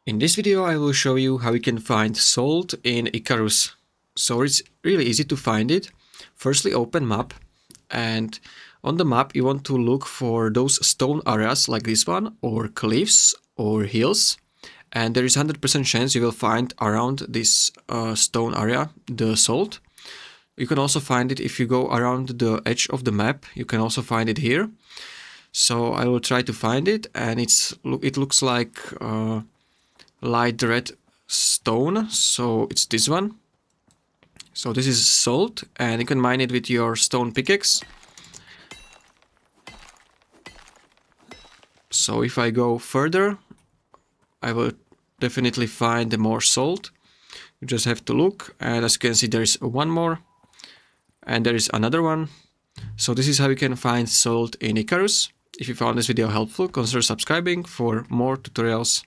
In this video I will show you how you can find salt in ICARUS. So it's really easy to find it. Firstly, open map, and on the map you want to look for those stone areas like this one, or cliffs or hills, and there is 100% chance you will find around this stone area the salt. You can also find it if you go around the edge of the map. You can also find it here. So I will try to find it, and it looks like light red stone, so it's this one. So this is salt, and you can mine it with your stone pickaxe. So if I go further, I will definitely find more salt. You just have to look, and as you can see there is one more, and there is another one. So this is how you can find salt in ICARUS. If you found this video helpful, consider subscribing for more tutorials.